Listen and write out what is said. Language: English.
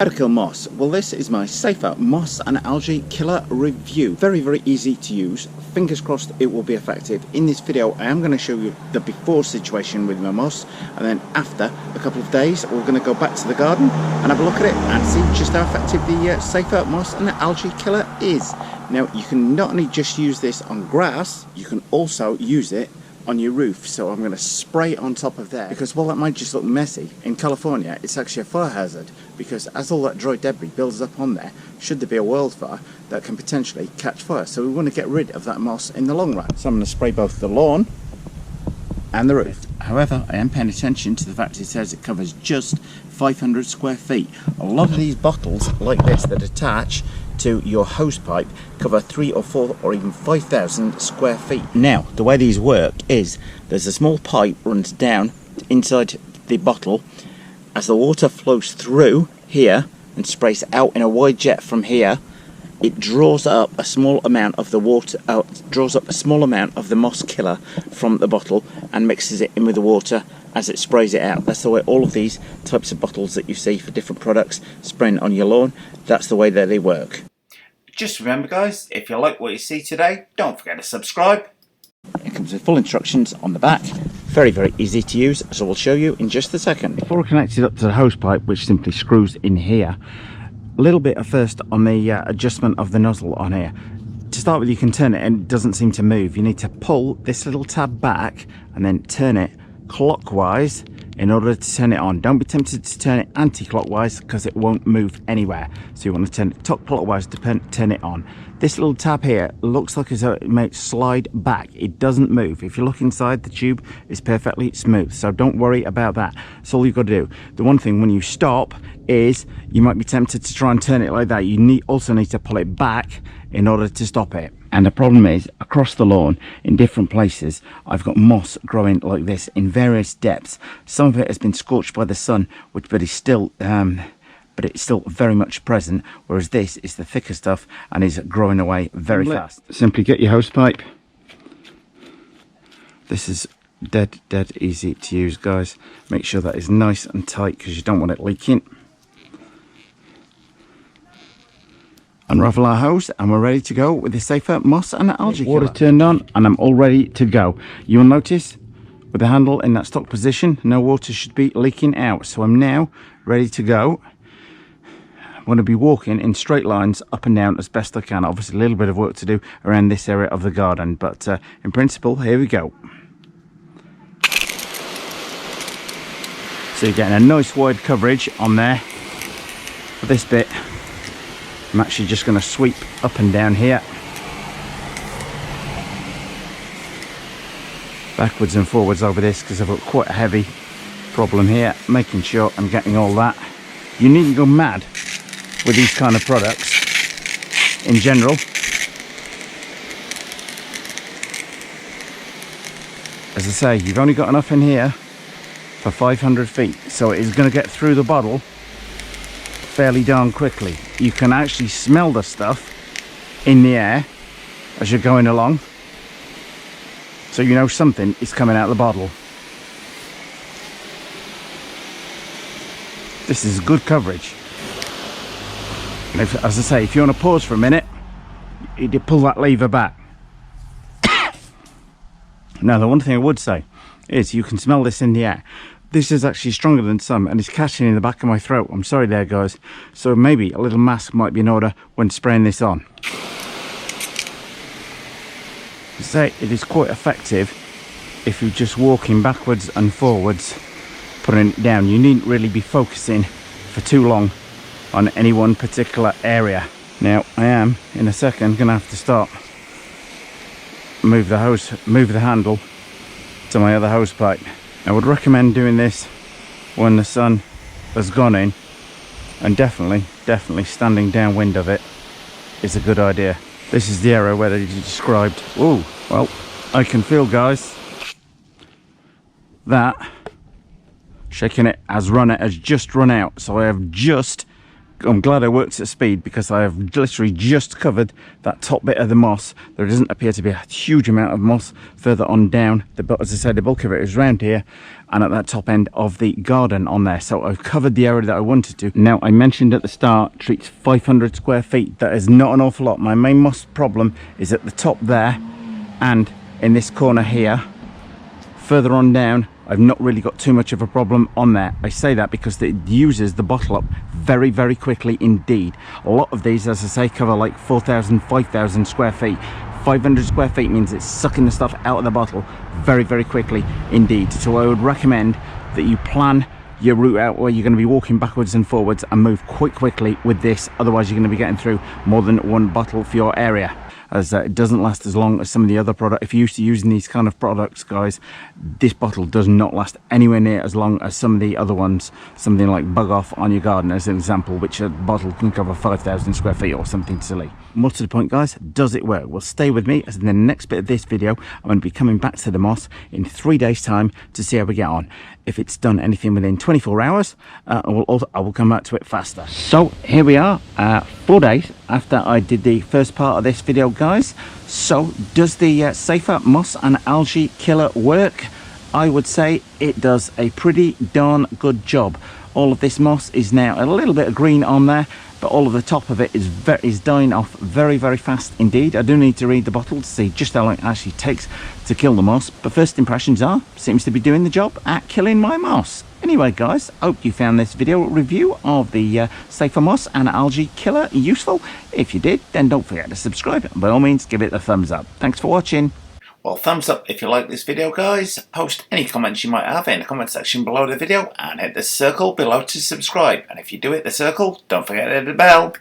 How to kill moss. Well, this is my safer moss and algae killer review. Very, very easy to use. Fingers crossed it will be effective. In this video, I am going to show you the before situation with my moss, and then after a couple of days, we're going to go back to the garden and have a look at it and see just how effective the safer moss and algae killer is. Now, you can not only just use this on grass, you can also use it on your roof. So I'm going to spray it on top of there, because while that might just look messy, in California it's actually a fire hazard, because as all that dry debris builds up on there, should there be a wildfire, that can potentially catch fire. So we want to get rid of that moss in the long run. So I'm going to spray both the lawn and the roof. However, I am paying attention to the fact it says it covers just 500 square feet. A lot of these bottles like this that attach to your hose pipe cover 3 or 4 or even 5,000 square feet. Now, the way these work is there's a small pipe runs down inside the bottle. As the water flows through here and sprays out in a wide jet from here, it draws up a small amount of the water, draws up a small amount of the moss killer from the bottle and mixes it in with the water as it sprays it out. That's the way all of these types of bottles that you see for different products spraying on your lawn, that's the way that they work. Just remember, guys, if you like what you see today, don't forget to subscribe. It comes with full instructions on the back. Very, very easy to use, so we'll show you in just a second. Before we connect it up to the hose pipe, which simply screws in here, a little bit at first on the adjustment of the nozzle on here. To start with, you can turn it and it doesn't seem to move. You need to pull this little tab back and then turn it clockwise in order to turn it on. Don't be tempted to turn it anti-clockwise, because it won't move anywhere. So you want to turn it top clockwise to turn it on. This little tab here looks like as though it may slide back. It doesn't move. If you look inside, the tube is perfectly smooth, so don't worry about that. That's all you've got to do. The one thing when you stop is you might be tempted to try and turn it like that. You also need to pull it back in order to stop it. And the problem is, across the lawn in different places, I've got moss growing like this in various depths. Some of it has been scorched by the sun, but it's still very much present, whereas this is the thicker stuff and is growing away very fast. Simply get your hose pipe. This is dead easy to use, guys. Make sure that is nice and tight, because you don't want it leaking. Unravel our hose and we're ready to go with the safer moss and algae killer. Water turned on and I'm all ready to go. You will notice with the handle in that stock position, no water should be leaking out. So I'm now ready to go. I'm going to be walking in straight lines up and down as best I can. Obviously a little bit of work to do around this area of the garden, but in principle, here we go. So you're getting a nice wide coverage on there. For this bit, I'm actually just going to sweep up and down here, backwards and forwards over this, because I've got quite a heavy problem here, making sure I'm getting all that. You needn't go mad with these kind of products in general. As I say, you've only got enough in here for 500 feet, so it is going to get through the bottle fairly darn quickly. You can actually smell the stuff in the air as you're going along, so you know something is coming out of the bottle. This is good coverage. And as I say, if you want to pause for a minute, you pull that lever back. Now, the one thing I would say is you can smell this in the air. This is actually stronger than some, and it's catching in the back of my throat. I'm sorry there, guys. So maybe a little mask might be in order when spraying this on. Say it is quite effective if you're just walking backwards and forwards, putting it down. You needn't really be focusing for too long on any one particular area. Now, I am in a second gonna have to stop, move the handle to my other hose pipe. I would recommend doing this when the sun has gone in, and definitely standing downwind of it is a good idea. This is the area where they described. Oh, well, I can feel, guys, that shaking it has just run out. So I have just I'm glad I worked at speed, because I have literally just covered that top bit of the moss. There doesn't appear to be a huge amount of moss further on down. But as I said, the bulk of it is around here and at that top end of the garden on there. So I've covered the area that I wanted to. Now, I mentioned at the start, treats 500 square feet. That is not an awful lot. My main moss problem is at the top there and in this corner here. Further on down, I've not really got too much of a problem on there. I say that because it uses the bottle up very, very quickly indeed. A lot of these, as I say, cover like 4,000, 5,000 square feet. 500 square feet means it's sucking the stuff out of the bottle very, very quickly indeed. So I would recommend that you plan your route out where you're going to be walking backwards and forwards and move quite quickly with this. Otherwise, you're going to be getting through more than one bottle for your area, as it doesn't last as long as some of the other products. If you're used to using these kind of products, guys, this bottle does not last anywhere near as long as some of the other ones. Something like Bug Off on your garden, as an example, which a bottle can cover 5,000 square feet or something silly. More to the point, guys, does it work? Well, stay with me, as in the next bit of this video, I'm going to be coming back to the moss in 3 days' time to see how we get on. If it's done anything within 24 hours, I will come back to it faster. So here we are, 4 days after I did the first part of this video, guys. So does the Safer Moss and Algae Killer work? I would say it does a pretty darn good job. All of this moss is now a little bit of green on there, but all of the top of it is dying off very, very fast indeed. I do need to read the bottle to see just how long it actually takes to kill the moss, but first impressions are, seems to be doing the job at killing my moss. Anyway, guys, hope you found this video review of the Safer Moss and Algae Killer useful. If you did, then don't forget to subscribe, and by all means give it a thumbs up. Thanks for watching. Well, thumbs up if you like this video, guys. Post any comments you might have in the comment section below the video, and hit the circle below to subscribe. And if you do hit the circle, don't forget to hit the bell.